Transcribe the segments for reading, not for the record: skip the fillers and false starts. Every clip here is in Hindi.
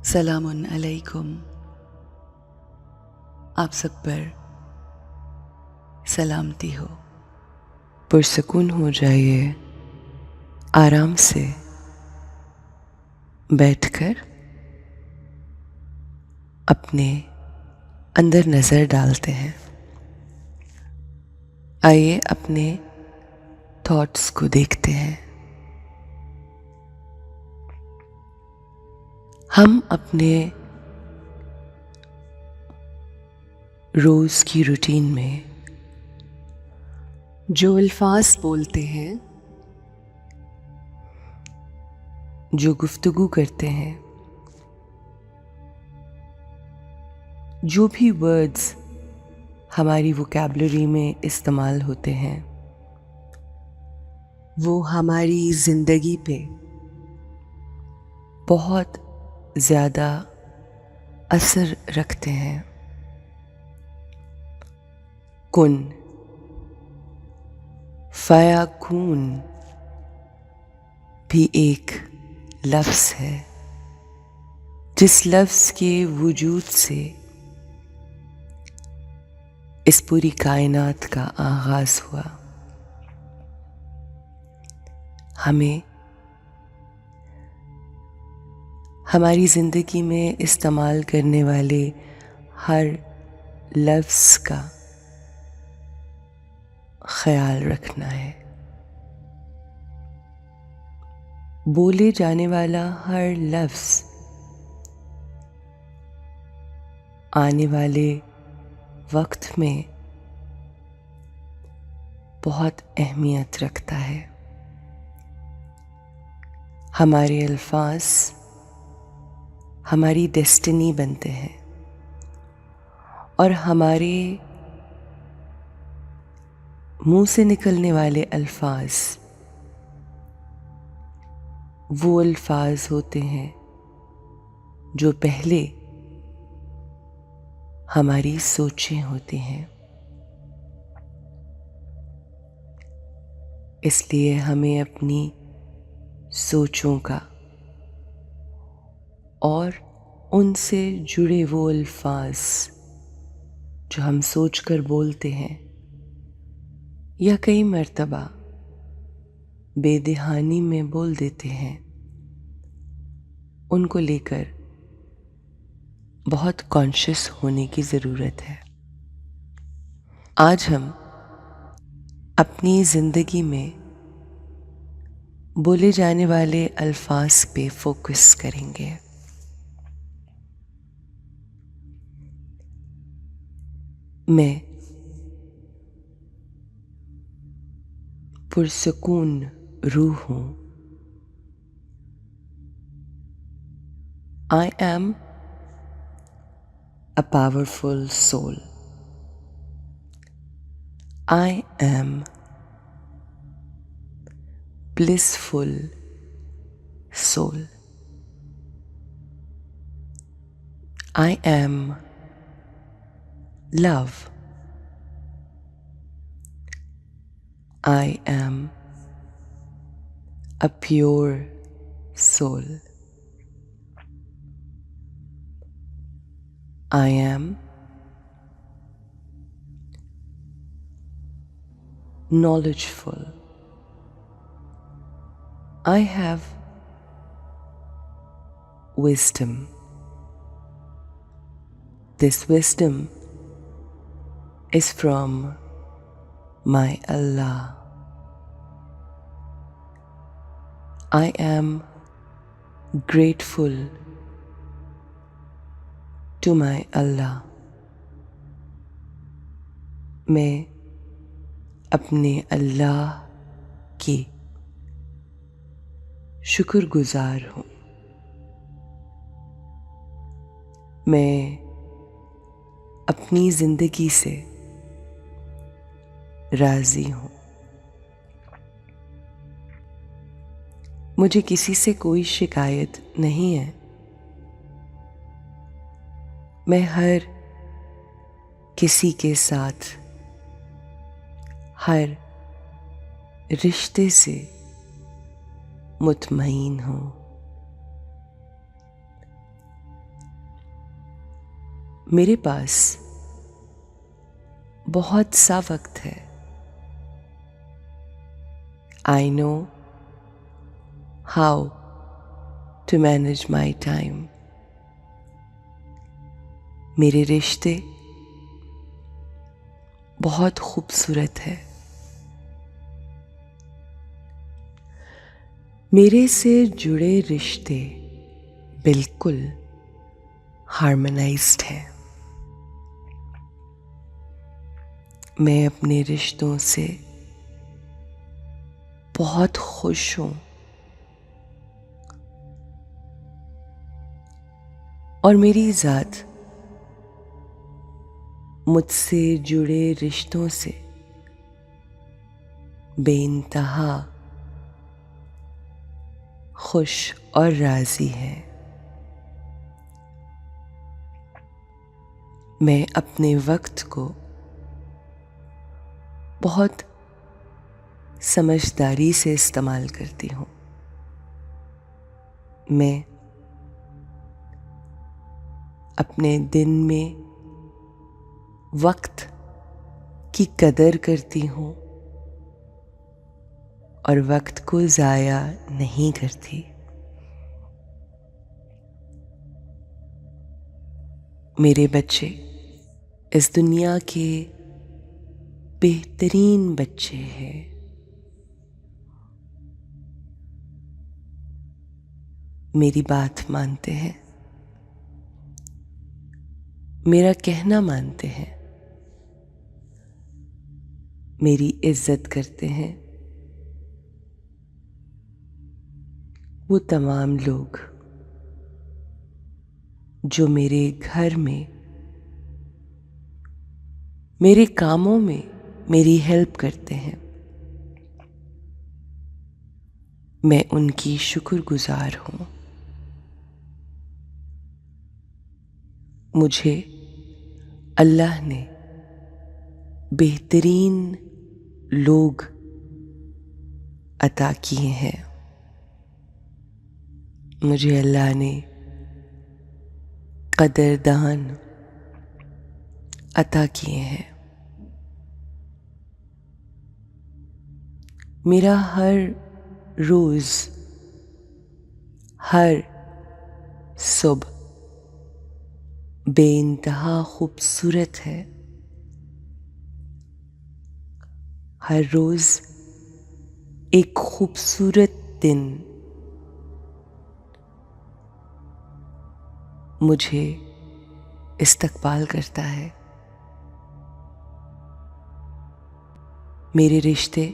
सलामुन अलैकुम। आप सब पर सलामती हो। पुरसकून हो जाइए, आराम से बैठकर अपने अंदर नज़र डालते हैं। आइए अपने थॉट्स को देखते हैं। हम अपने रोज़ की रूटीन में जो अल्फाज बोलते हैं, जो गुफ्तगू करते हैं, जो भी वर्ड्स हमारी वोकैबुलरी में इस्तेमाल होते हैं, वो हमारी ज़िंदगी पे बहुत ज़्यादा असर रखते हैं। कुन फयाकून भी एक लफ्ज़ है, जिस लफ्ज़ के वजूद से इस पूरी कायनात का आगाज़ हुआ। हमें हमारी ज़िंदगी में इस्तेमाल करने वाले हर लफ्ज़ का ख्याल रखना है। बोले जाने वाला हर लफ्ज़ आने वाले वक्त में बहुत अहमियत रखता है। हमारे अल्फाज हमारी डेस्टिनी बनते हैं और हमारे मुंह से निकलने वाले अल्फाज वो अल्फाज होते हैं जो पहले हमारी सोचें होती हैं। इसलिए हमें अपनी सोचों का और उनसे जुड़े वो अल्फाज जो हम सोचकर बोलते हैं या कई मर्तबा बेदहानी में बोल देते हैं, उनको लेकर बहुत कॉन्शियस होने की ज़रूरत है। आज हम अपनी ज़िंदगी में बोले जाने वाले अल्फाज पे फोकस करेंगे। मैं पुरसकून रूह हूँ। I am a powerful soul. I am blissful soul. I am love. I am a pure soul. I am knowledgeful. I have wisdom. This wisdom is from my Allah. I am grateful to my Allah. मैं अपने अल्लाह की शुक्रगुजार हूँ। मैं अपनी ज़िंदगी से राज़ी हूँ। मुझे किसी से कोई शिकायत नहीं है। मैं हर किसी के साथ, हर रिश्ते से मुतमईन हूँ। मेरे पास बहुत सा वक्त है। I know how to manage my time. मेरे रिश्ते बहुत खूबसूरत है। मेरे से जुड़े रिश्ते बिल्कुल हार्मोनाइज्ड हैं। मैं अपने रिश्तों से बहुत खुश हूं और मेरी ज़ात मुझसे जुड़े रिश्तों से बेइंतहा खुश और राज़ी है। मैं अपने वक्त को बहुत समझदारी से इस्तेमाल करती हूँ। मैं अपने दिन में वक्त की कदर करती हूँ और वक्त को ज़ाया नहीं करती। मेरे बच्चे इस दुनिया के बेहतरीन बच्चे हैं। मेरी बात मानते हैं, मेरा कहना मानते हैं, मेरी इज्जत करते हैं। वो तमाम लोग जो मेरे घर में मेरे कामों में मेरी हेल्प करते हैं, मैं उनकी शुक्रगुजार हूँ। मुझे अल्लाह ने बेहतरीन लोग अता किए हैं। मुझे अल्लाह ने कदरदान अता किए हैं। मेरा हर रोज़, हर सुबह बेइंतहा खूबसूरत है। हर रोज़ एक खूबसूरत दिन मुझे इस्तकबाल करता है। मेरे रिश्ते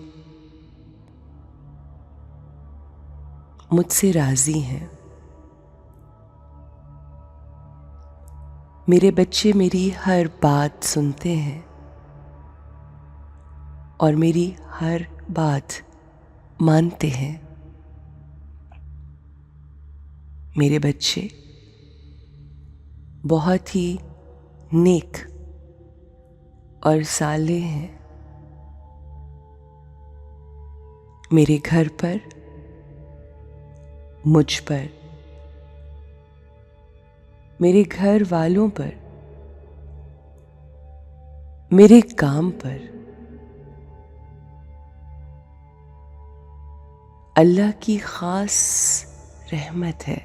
मुझसे राज़ी हैं। मेरे बच्चे मेरी हर बात सुनते हैं और मेरी हर बात मानते हैं। मेरे बच्चे बहुत ही नेक और सालेह हैं। मेरे घर पर, मुझ पर, मेरे घर वालों पर, मेरे काम पर अल्लाह की खास रहमत है,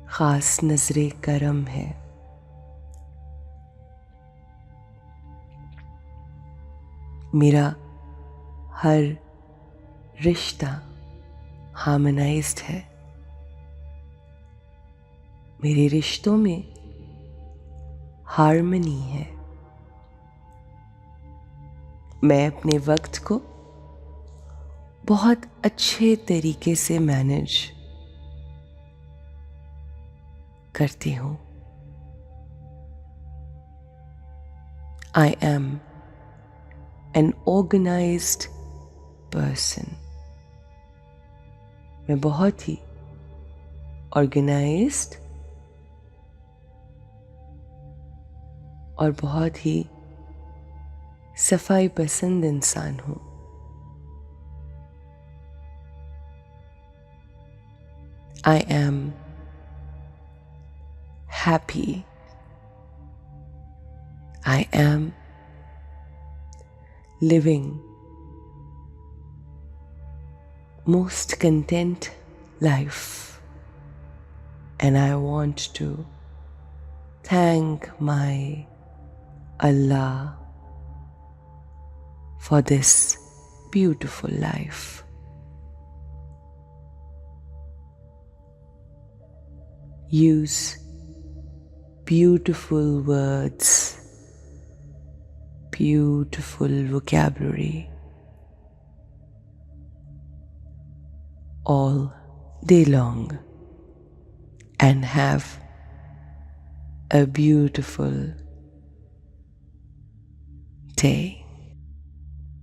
खास नजरे करम है। मेरा हर रिश्ता हार्मोनाइज्ड है। मेरे रिश्तों में हार्मनी है। मैं अपने वक्त को बहुत अच्छे तरीके से मैनेज करती हूँ। I am an organized person. मैं बहुत ही ऑर्गेनाइज्ड और बहुत ही सफाई पसंद इंसान हूँ। I am happy. I am living most content life, and I want to thank my Allah for this beautiful life. Use beautiful words, beautiful vocabulary all day long and have a beautiful day.